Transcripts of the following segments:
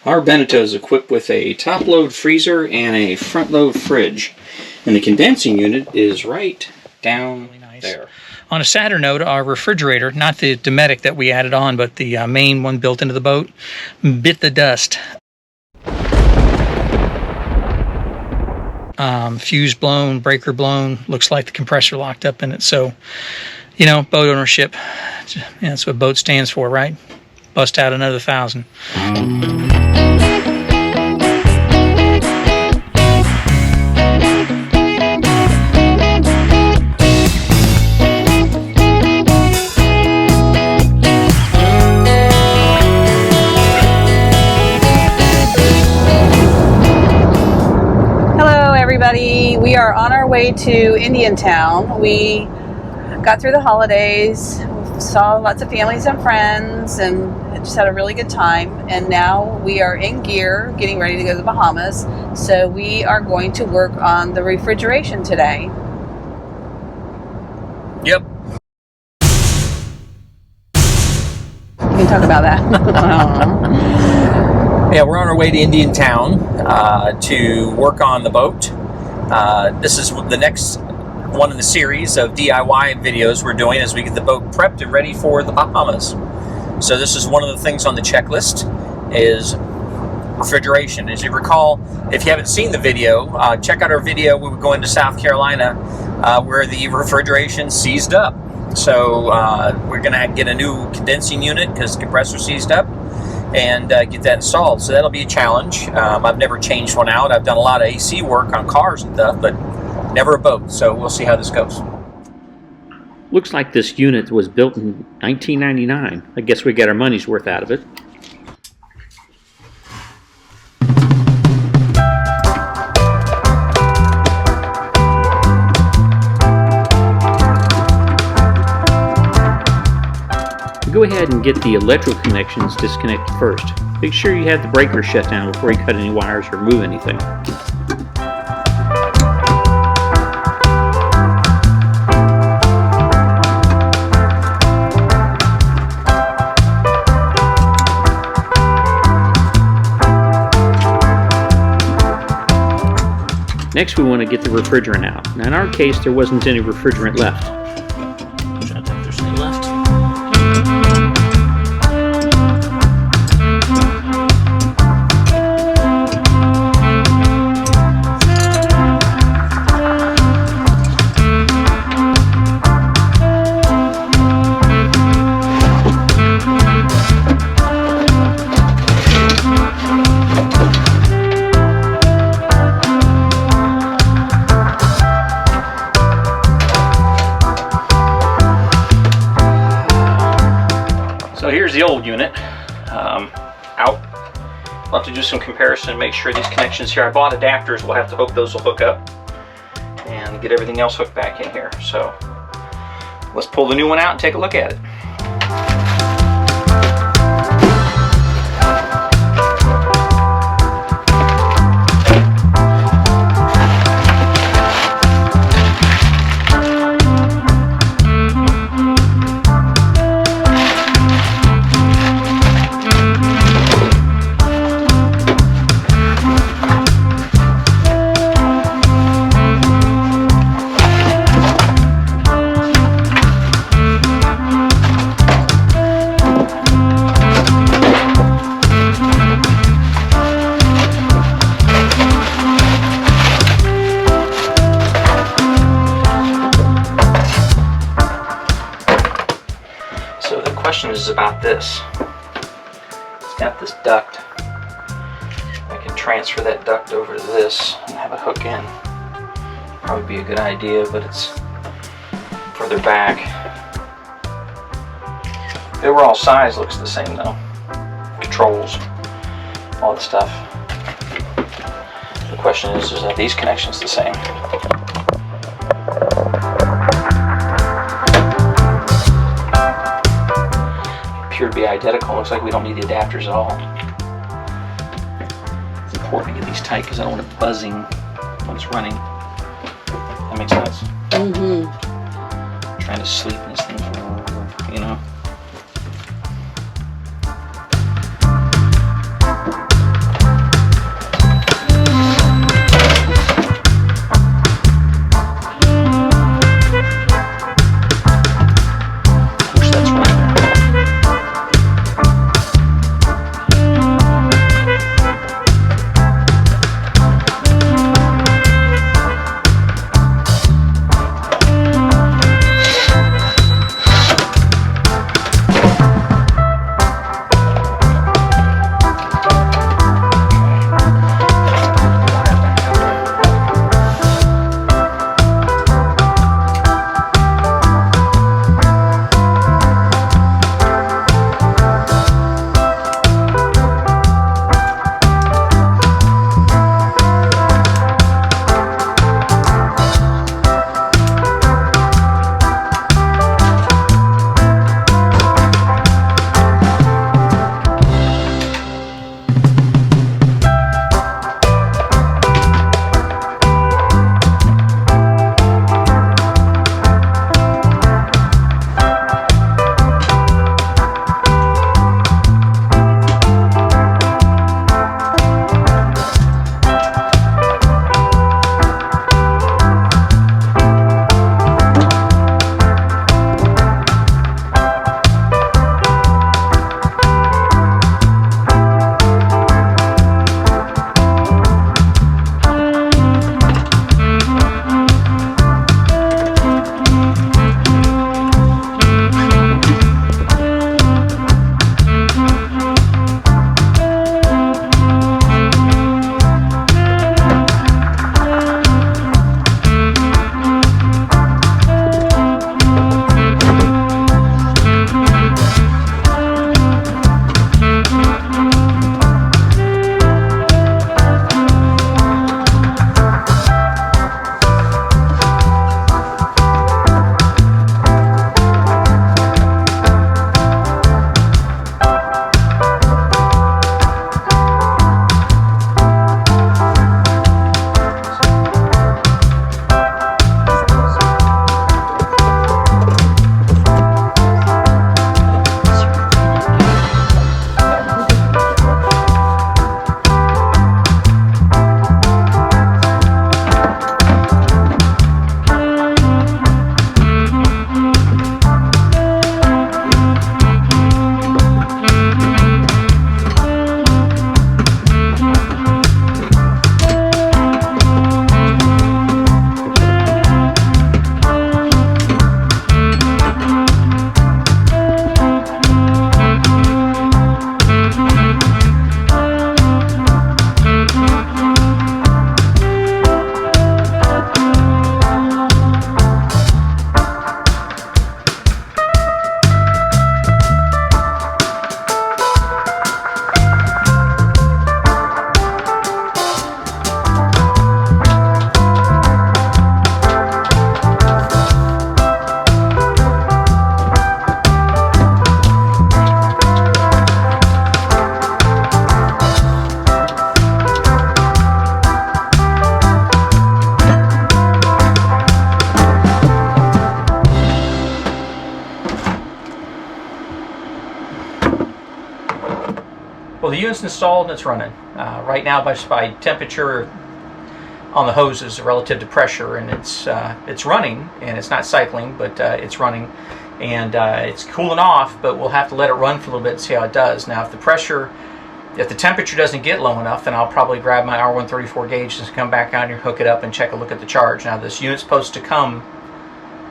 Our Beneteau is equipped with a top-load freezer and a front-load fridge. And the condensing unit is right down there. On a sadder note, our refrigerator, not the Dometic that we added on, but the main one built into the boat, bit the dust. Fuse blown, breaker blown, looks like the compressor locked up in it. So, you know, boat ownership, that's what boat stands for, right? Bust out another 1,000. We are on our way to Indiantown. We got through the holidays, saw lots of families and friends, and just had a really good time. And now we are in gear, getting ready to go to the Bahamas. So we are going to work on the refrigeration today. Yep. You can talk about that. Yeah, we're on our way to Indiantown to work on the boat. This is the next one in the series of DIY videos we're doing as we get the boat prepped and ready for the Bahamas. So this is one of the things on the checklist is refrigeration. As you recall, if you haven't seen the video, check out our video. We were going to South Carolina where the refrigeration seized up. So we're going to get a new condensing unit because the compressor seized up and get that installed. So that'll be a challenge. I've never changed one out. I've done a lot of AC work on cars and stuff, but never a boat. So we'll see how this goes. Looks like this unit was built in 1999. I guess we got our money's worth out of it. Go ahead and get the electrical connections disconnected first. Make sure you have the breaker shut down before you cut any wires or move anything. Next we want to get the refrigerant out. Now in our case there wasn't any refrigerant left. I'm trying to think if there's any left. So here's the old unit out. I'll have to do some comparison and make sure these connections here. I bought adapters. We'll have to hope those will hook up and get everything else hooked back in here. So let's pull the new one out and take a look at it. So the question is about this. It's got this duct. I can transfer that duct over to this and have it hook in. Probably be a good idea, but it's further back. The overall size looks the same though. Controls, all the stuff. The question is are these connections the same? Appear to be identical. Looks like we don't need the adapters at all. It's important to get these tight because I don't want it buzzing when it's running. That makes sense? Mm-hmm. Trying to sleep in this thing, you know. Well, the unit's installed and it's running. Right now, by temperature on the hoses relative to pressure, and it's running, and it's not cycling, but it's running, and it's cooling off, but we'll have to let it run for a little bit and see how it does. Now, if the temperature doesn't get low enough, then I'll probably grab my R134 gauge and come back out here, hook it up, and check a look at the charge. Now, this unit's supposed to come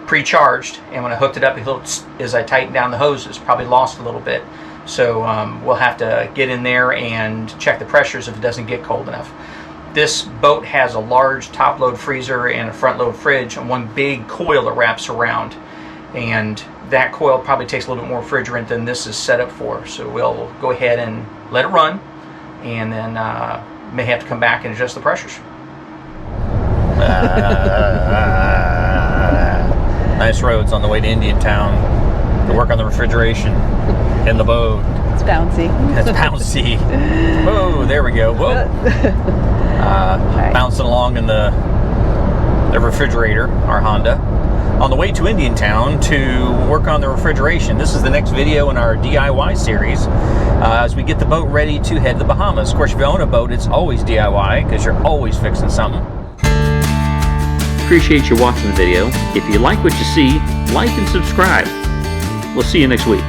pre-charged, and when I hooked it up, as I tightened down the hoses, probably lost a little bit. So we'll have to get in there and check the pressures if it doesn't get cold enough. This boat has a large top-load freezer and a front-load fridge and one big coil that wraps around. And that coil probably takes a little bit more refrigerant than this is set up for. So we'll go ahead and let it run, and then may have to come back and adjust the pressures. Nice roads on the way to Indiantown to work on the refrigeration in the boat. It's bouncy. It's bouncy. Whoa, there we go. Whoa. Right. Bouncing along in the refrigerator, our Honda. On the way to Indiantown to work on the refrigeration. This is the next video in our DIY series as we get the boat ready to head to the Bahamas. Of course, if you own a boat, it's always DIY because you're always fixing something. Appreciate you watching the video. If you like what you see, like and subscribe. We'll see you next week.